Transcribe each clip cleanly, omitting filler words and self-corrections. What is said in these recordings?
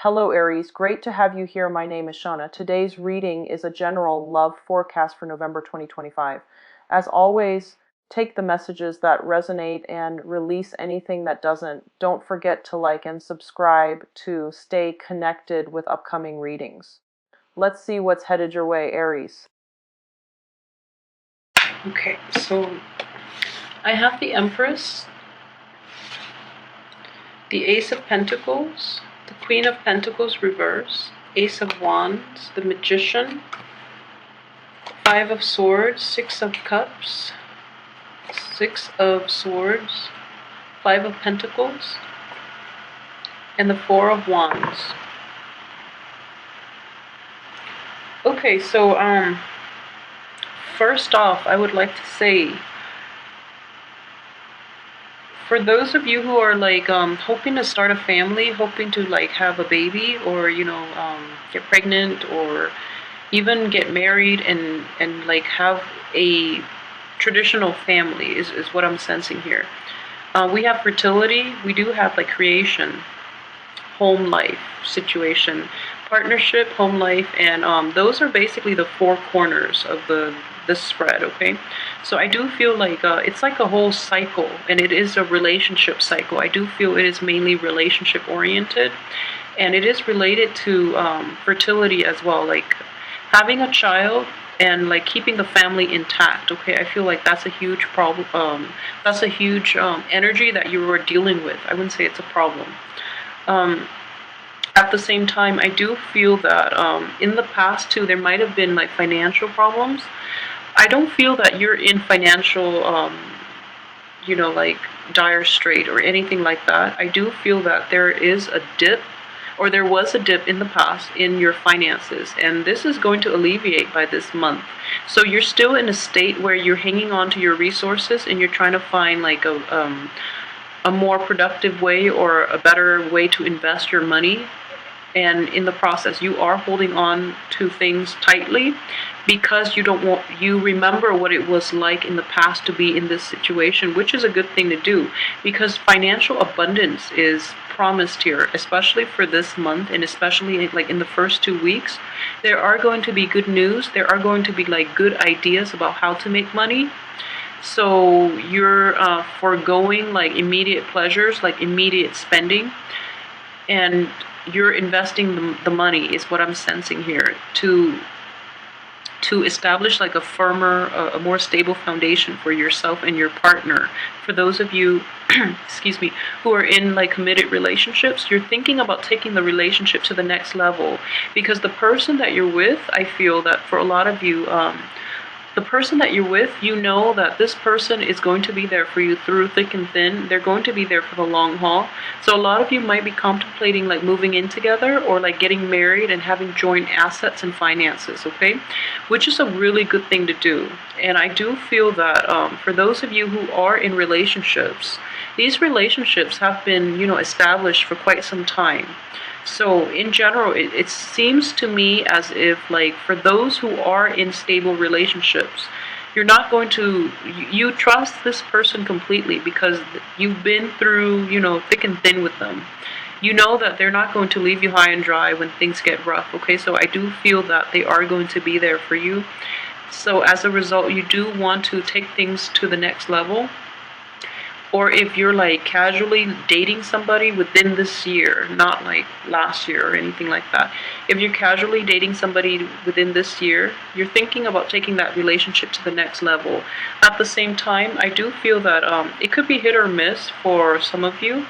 Hello Aries, great to have you here. My name is Shauna. Today's reading is a general love forecast for November 2025. As always, take the messages that resonate and release anything that doesn't. Don't forget to like and subscribe to stay connected with upcoming readings. Let's see what's headed your way, Aries. Okay, so I have the Empress, the Ace of Pentacles, the Queen of Pentacles reverse, Ace of Wands, the Magician, Five of Swords, Six of Cups, Six of Swords, Five of Pentacles, and the Four of Wands. Okay, so first off, I would like to say, for those of you who are like hoping to start a family, hoping to like have a baby, or get pregnant, or even get married and like have a traditional family is what I'm sensing here. We have fertility, we do have like creation, home life situation, partnership, home life, and those are basically the four corners of this spread. Okay, so I do feel like it's like a whole cycle, and it is a relationship cycle. I do feel it is mainly relationship oriented, and it is related to fertility as well, like having a child and like keeping the family intact. Okay, I feel like that's a huge problem. That's a huge energy that you are dealing with. I wouldn't say it's a problem. At the same time, I do feel that in the past too, there might have been like financial problems. I don't feel that you're in financial, like dire strait or anything like that. I do feel that there is a dip, or there was a dip in the past in your finances, and this is going to alleviate by this month. So you're still in a state where you're hanging on to your resources and you're trying to find like a more productive way or a better way to invest your money. And in the process, you are holding on to things tightly because you remember what it was like in the past to be in this situation, which is a good thing to do, because financial abundance is promised here, especially for this month, and especially like in the first 2 weeks. There are going to be good news. There are going to be like good ideas about how to make money. So you're foregoing like immediate pleasures, like immediate spending, and you're investing the money is what I'm sensing here to establish like a firmer, a more stable foundation for yourself and your partner. For those of you, excuse me, who are in like committed relationships, you're thinking about taking the relationship to the next level, because the person that you're with, I feel that for a lot of you, the person that you're with, you know that this person is going to be there for you through thick and thin. They're going to be there for the long haul. So a lot of you might be contemplating like moving in together, or like getting married and having joint assets and finances, okay? Which is a really good thing to do. And I do feel that for those of you who are in relationships, these relationships have been, established for quite some time. So in general, it seems to me as if like for those who are in stable relationships, you're not going to, you trust this person completely because you've been through, thick and thin with them. You know that they're not going to leave you high and dry when things get rough, okay? So I do feel that they are going to be there for you. So as a result, you do want to take things to the next level. Or if you're like casually dating somebody within this year, not like last year or anything like that. If you're casually dating somebody within this year, you're thinking about taking that relationship to the next level. At the same time, I do feel that it could be hit or miss for some of you.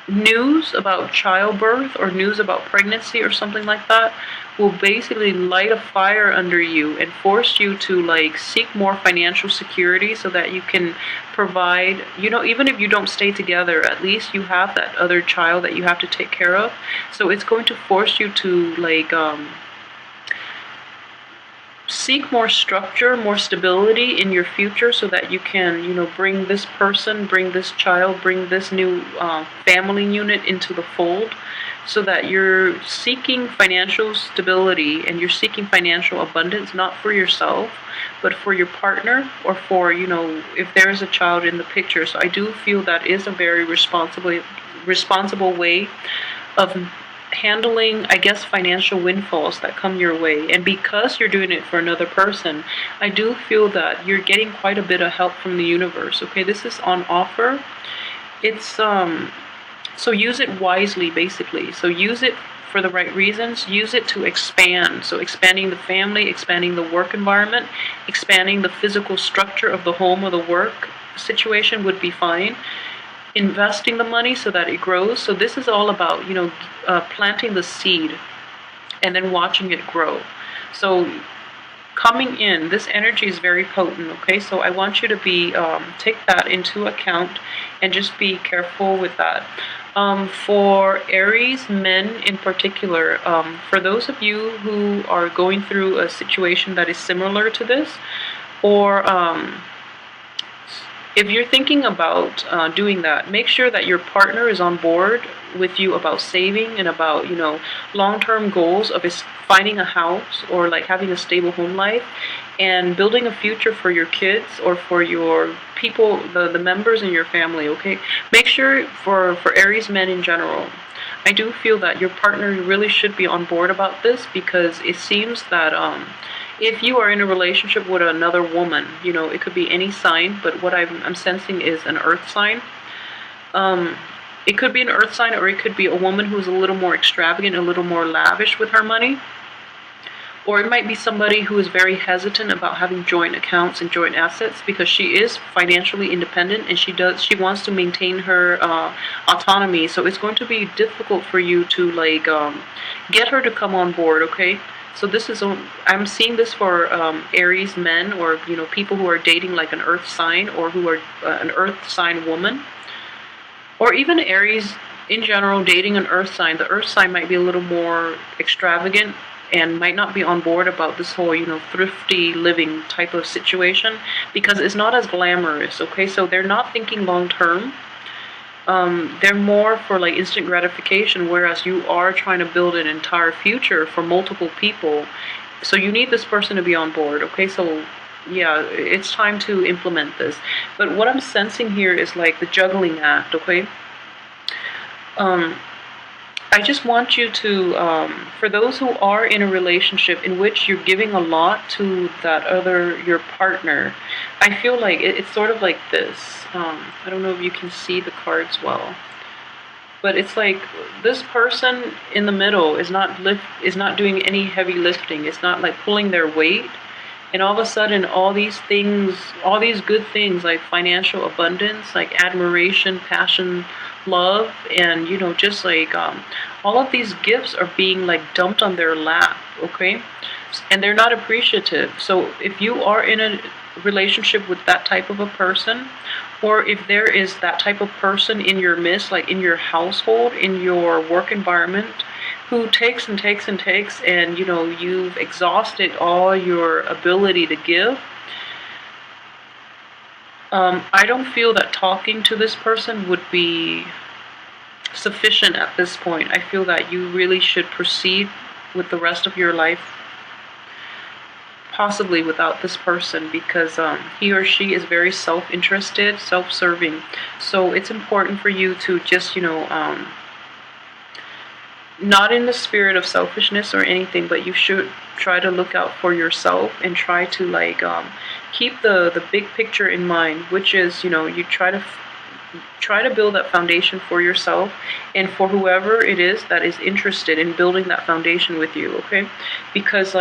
News about childbirth or news about pregnancy or something like that will basically light a fire under you and force you to like seek more financial security so that you can provide, even if you don't stay together, at least you have that other child that you have to take care of. So it's going to force you to like seek more structure, more stability in your future so that you can, bring this person, bring this child, bring this new family unit into the fold, so that you're seeking financial stability and you're seeking financial abundance, not for yourself, but for your partner, or for, if there is a child in the picture. So I do feel that is a very responsible way of handling, I guess, financial windfalls that come your way. And because you're doing it for another person, I do feel that you're getting quite a bit of help from the universe. Okay, this is on offer. It's so use it wisely, basically. So use it for the right reasons. Use it to expand. So expanding the family, expanding the work environment, expanding the physical structure of the home or the work situation would be fine. Investing the money so that it grows. So this is all about, planting the seed and then watching it grow. So coming in, this energy is very potent. Okay, so I want you to be take that into account and just be careful with that. For Aries men in particular, for those of you who are going through a situation that is similar to this, or if you're thinking about doing that, make sure that your partner is on board with you about saving and about, long-term goals of finding a house or like having a stable home life and building a future for your kids or for your people, the members in your family, okay? Make sure for Aries men in general, I do feel that your partner really should be on board about this, because it seems that if you are in a relationship with another woman, it could be any sign, but what I'm sensing is an earth sign. It could be an earth sign, or it could be a woman who's a little more extravagant, a little more lavish with her money. Or it might be somebody who is very hesitant about having joint accounts and joint assets because she is financially independent and she wants to maintain her autonomy. So it's going to be difficult for you to get her to come on board, okay? So this is, I'm seeing this for Aries men, or people who are dating like an earth sign, or who are an earth sign woman, or even Aries in general dating an earth sign. The earth sign might be a little more extravagant and might not be on board about this whole, thrifty living type of situation, because it's not as glamorous, okay? So they're not thinking long term. They're more for like instant gratification, whereas you are trying to build an entire future for multiple people. So you need this person to be on board, okay? So yeah, it's time to implement this. But what I'm sensing here is like the juggling act, okay? I just want you to, for those who are in a relationship in which you're giving a lot to your partner, I feel like it's sort of like this. I don't know if you can see the cards well, but it's like this person in the middle is not doing any heavy lifting. It's not like pulling their weight. And all of a sudden, all these things, all these good things like financial abundance, like admiration, passion, love, and just like all of these gifts are being like dumped on their lap, okay? And they're not appreciative. So if you are in a relationship with that type of a person, or if there is that type of person in your midst, like in your household, in your work environment, who takes and takes and takes, and you've exhausted all your ability to give, I don't feel that talking to this person would be sufficient at this point. I feel that you really should proceed with the rest of your life possibly without this person, because he or she is very self-interested, self-serving. So it's important for you to just not in the spirit of selfishness or anything, but you should try to look out for yourself and try to keep the big picture in mind, which is you try to build that foundation for yourself and for whoever it is that is interested in building that foundation with you, okay? Because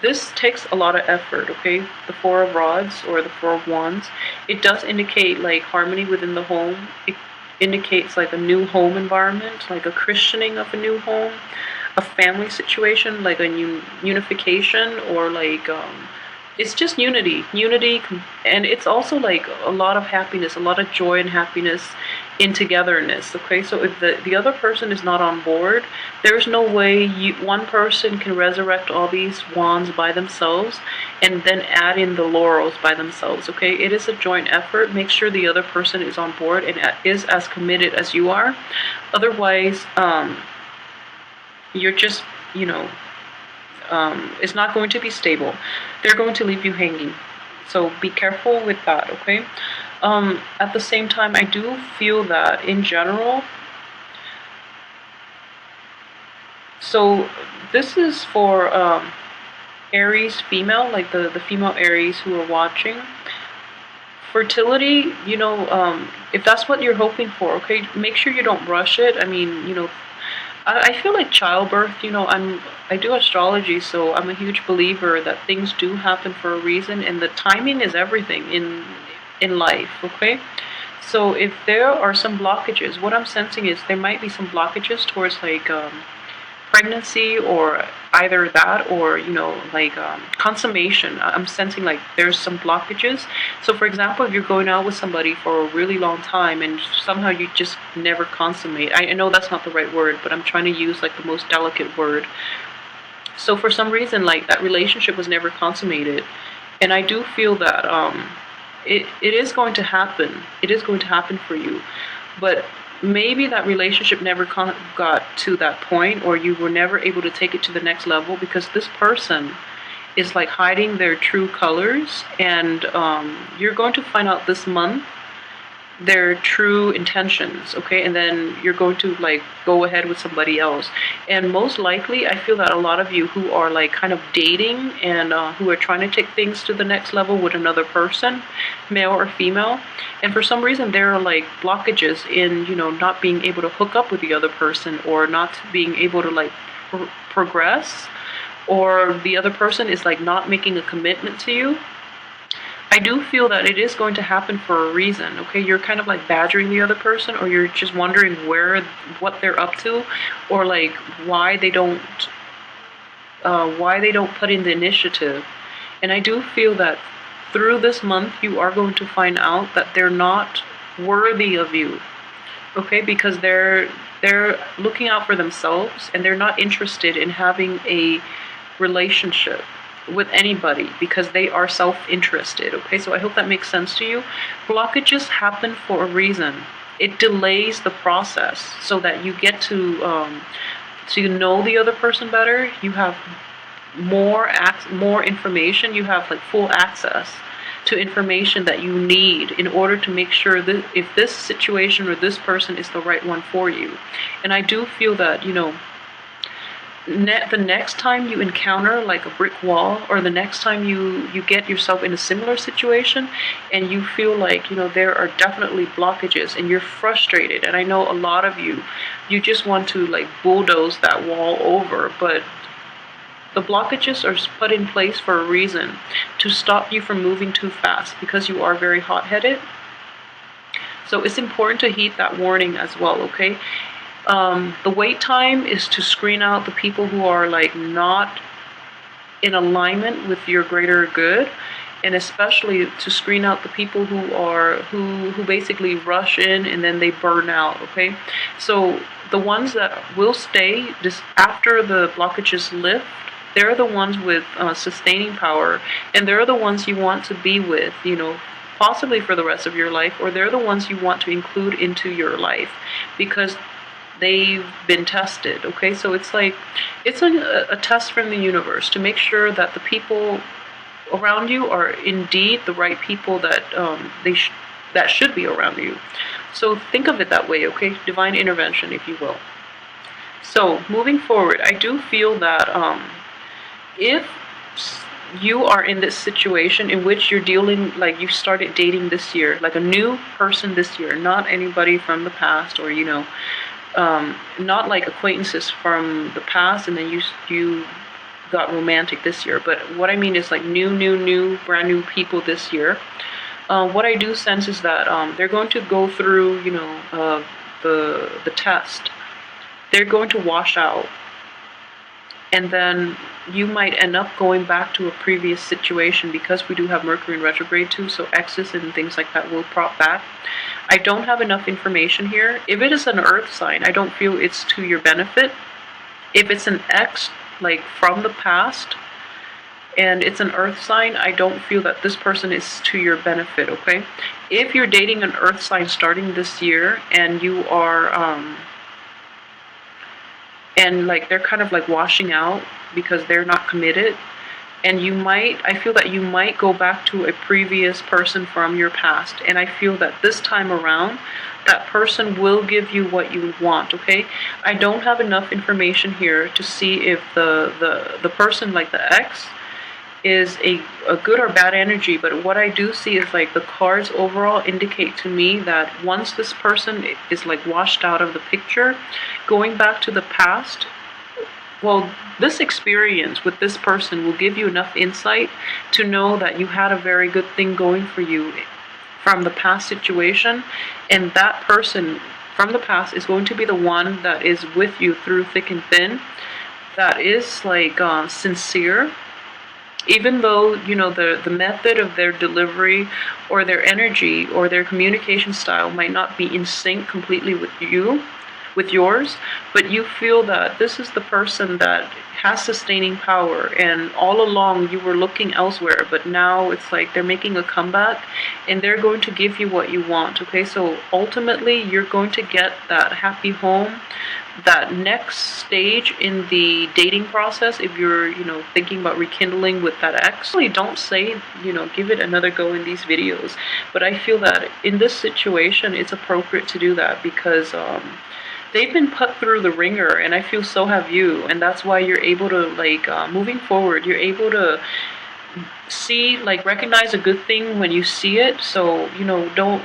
this takes a lot of effort, okay? The Four of Rods or the Four of Wands, it does indicate like harmony within the home. It indicates like a new home environment, like a christening of a new home, a family situation, like a unification, or like it's just unity, and it's also like a lot of happiness, a lot of joy and happiness in togetherness, okay? So if the other person is not on board, there's no way one person can resurrect all these wands by themselves and then add in the laurels by themselves, okay? It is a joint effort. Make sure the other person is on board and is as committed as you are. Otherwise, you're just, it's not going to be stable. They're going to leave you hanging. So be careful with that, okay? At the same time, I do feel that in general, so this is for Aries female, like the female Aries who are watching. Fertility, if that's what you're hoping for, okay, make sure you don't rush it. I mean, I feel like childbirth, I do astrology, so I'm a huge believer that things do happen for a reason, and the timing is everything in life, okay? So if there are some blockages, what I'm sensing is there might be some blockages towards like pregnancy, or either that, or like consummation. I'm sensing like there's some blockages. So for example, if you're going out with somebody for a really long time and somehow you just never consummate, I know that's not the right word, but I'm trying to use like the most delicate word. So for some reason, like that relationship was never consummated, and I do feel that it is going to happen. It is going to happen for you, but maybe that relationship never got to that point, or you were never able to take it to the next level because this person is like hiding their true colors, and you're going to find out this month their true intentions, okay? And then you're going to like go ahead with somebody else. And most likely, I feel that a lot of you who are like kind of dating and who are trying to take things to the next level with another person, male or female, and for some reason there are like blockages in, not being able to hook up with the other person, or not being able to like progress, or the other person is like not making a commitment to you. I do feel that it is going to happen for a reason, okay? You're kind of like badgering the other person, or you're just wondering what they're up to, or like why they don't put in the initiative. And I do feel that through this month, you are going to find out that they're not worthy of you, okay? Because they're looking out for themselves, and they're not interested in having a relationship with anybody because they are self-interested, okay? So I hope that makes sense to you. Blockages happen for a reason. It delays the process so that you get to know the other person better. You have more information. You have like full access to information that you need in order to make sure that if this situation or this person is the right one for you. And I do feel that, the next time you encounter like a brick wall, or the next time you get yourself in a similar situation and you feel like there are definitely blockages and you're frustrated, and I know a lot of you just want to like bulldoze that wall over, but the blockages are put in place for a reason, to stop you from moving too fast, because you are very hot-headed. So it's important to heed that warning as well, okay? The wait time is to screen out the people who are like not in alignment with your greater good, and especially to screen out the people who basically rush in and then they burn out, okay? So the ones that will stay just after the blockages lift, they're the ones with sustaining power, and they're the ones you want to be with, possibly for the rest of your life, or they're the ones you want to include into your life because they've been tested, okay? So it's like, it's a test from the universe to make sure that the people around you are indeed the right people that that should be around you. So think of it that way, okay? Divine intervention, if you will. So moving forward, I do feel that if you are in this situation in which you're dealing, like you started dating this year, like a new person this year, not anybody from the past, or not like acquaintances from the past and then you got romantic this year, but what I mean is like new brand new people this year. What I do sense is that they're going to go through the test. They're going to wash out, and then you might end up going back to a previous situation, because we do have Mercury in retrograde too, so exes and things like that will prop back. I don't have enough information here. If it is an earth sign, I don't feel it's to your benefit. If it's an ex, like from the past, and it's an earth sign, I don't feel that this person is to your benefit, okay? If you're dating an earth sign starting this year and you are and like they're kind of like washing out because they're not committed, And I feel that you might go back to a previous person from your past. And I feel that this time around, that person will give you what you want, okay? I don't have enough information here to see if the person, like the ex, is a good or bad energy, but what I do see is like the cards overall indicate to me that once this person is like washed out of the picture, going back to the past, well, this experience with this person will give you enough insight to know that you had a very good thing going for you from the past situation, and that person from the past is going to be the one that is with you through thick and thin, that is like sincere, even though the method of their delivery or their energy or their communication style might not be in sync completely with yours, but you feel that this is the person that has sustaining power, and all along you were looking elsewhere, but now it's like they're making a comeback and they're going to give you what you want, okay? So ultimately you're going to get that happy home, that next stage in the dating process. If you're thinking about rekindling with that ex, really don't say give it another go in these videos, but I feel that in this situation it's appropriate to do that because they've been put through the ringer, and I feel so have you, and that's why you're able to moving forward, you're able to see, recognize a good thing when you see it. So don't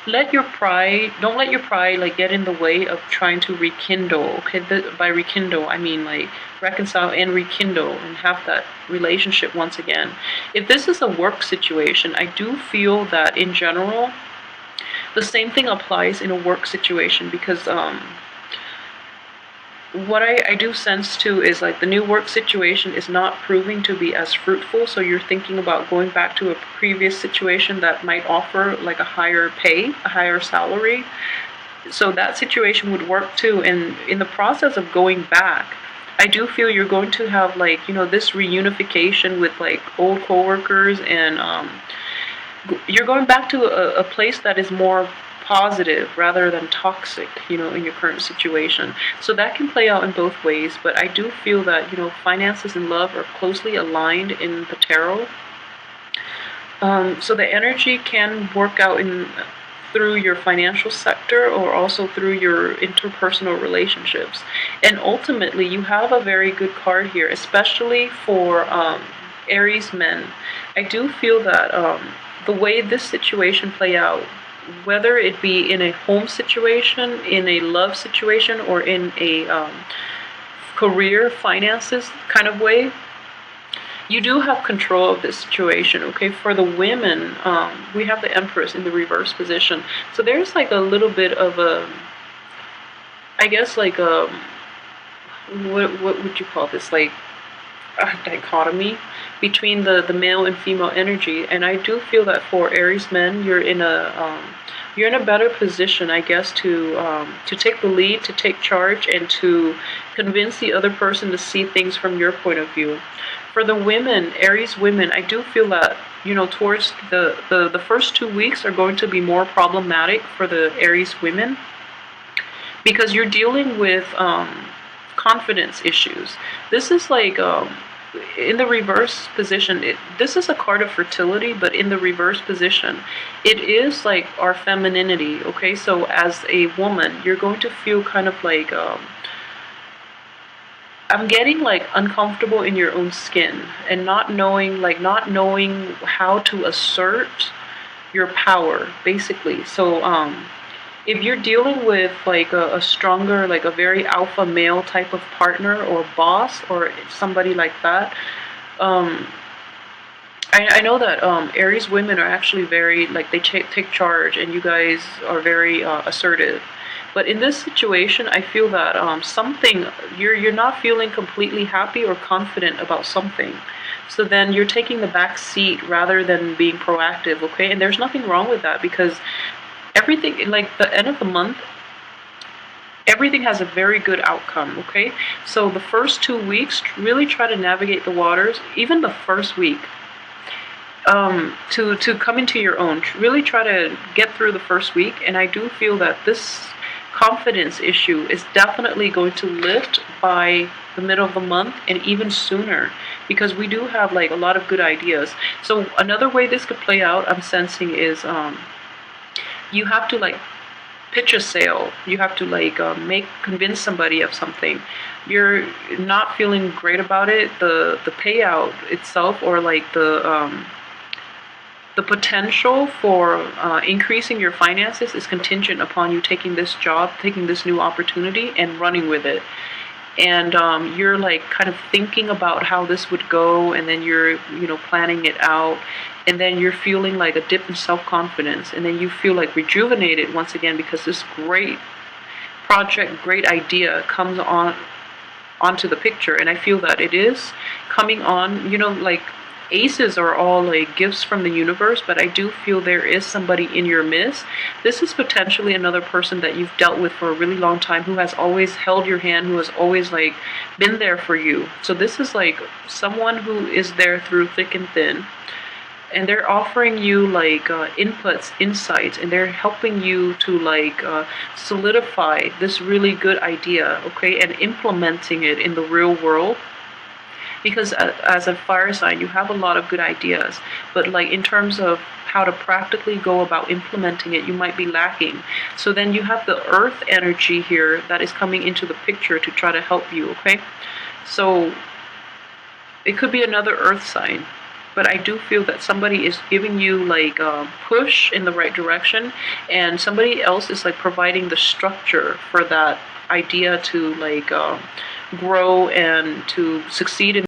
don't let your pride get in the way of trying to rekindle, okay? By rekindle I mean reconcile and rekindle and have that relationship once again. If this is a work situation, I do feel that in general the same thing applies in a work situation, because what I do sense too is the new work situation is not proving to be as fruitful, so you're thinking about going back to a previous situation that might offer a higher pay, a higher salary. So that situation would work too, and in the process of going back, I do feel you're going to have this reunification with old coworkers, and you're going back to a place that is more positive rather than toxic, in your current situation. So that can play out in both ways, but I do feel that, finances and love are closely aligned in the tarot. So the energy can work out through your financial sector or also through your interpersonal relationships. And ultimately, you have a very good card here, especially for Aries men. I do feel that the way this situation play out, whether it be in a home situation, in a love situation, or in a career finances kind of way, you do have control of this situation, okay? For the women, we have the Empress in the reverse position. So there's a little bit of a, I guess what would you call this? A dichotomy between the male and female energy, and I do feel that for Aries men, you're in a better position, I guess, to take the lead, to take charge, and to convince the other person to see things from your point of view. For the women, Aries women, I do feel that towards the first 2 weeks are going to be more problematic for the Aries women, because you're dealing with confidence issues. This is in the reverse position, this is a card of fertility, but in the reverse position, it is our femininity, okay? So as a woman, you're going to feel kind of I'm getting uncomfortable in your own skin, and not knowing how to assert your power, basically. So if you're dealing with a stronger, a very alpha male type of partner or boss or somebody like that, I know that Aries women are actually very they take charge, and you guys are very assertive. But in this situation, I feel that something you're not feeling completely happy or confident about something. So then you're taking the back seat rather than being proactive, okay? And there's nothing wrong with that, because everything, the end of the month, everything has a very good outcome, okay? So the first 2 weeks, really try to navigate the waters, even the first week, to come into your own. Really try to get through the first week, and I do feel that confidence issue is definitely going to lift by the middle of the month and even sooner, because we do have like a lot of good ideas. So another way this could play out, I'm sensing, is you have to like pitch a sale. You have to like convince somebody of something. You're not feeling great about it. The payout itself, or like the potential for increasing your finances, is contingent upon you taking this job, taking this new opportunity, and running with it. And you're like kind of thinking about how this would go, and then you're planning it out, and then you're feeling like a dip in self-confidence, and then you feel like rejuvenated once again, because this great project, great idea comes onto the picture. And I feel that it is coming on. Like aces are all like gifts from the universe, but I do feel there is somebody in your midst. This is potentially another person that you've dealt with for a really long time, who has always held your hand, who has always like been there for you. So this is like someone who is there through thick and thin, and they're offering you like inputs, insights, and they're helping you to like solidify this really good idea, okay, and implementing it in the real world. Because as a fire sign, you have a lot of good ideas, but like in terms of how to practically go about implementing it, you might be lacking. So then you have the earth energy here that is coming into the picture to try to help you, okay? So it could be another earth sign, but I do feel that somebody is giving you like a push in the right direction, and somebody else is like providing the structure for that idea to like grow and to succeed in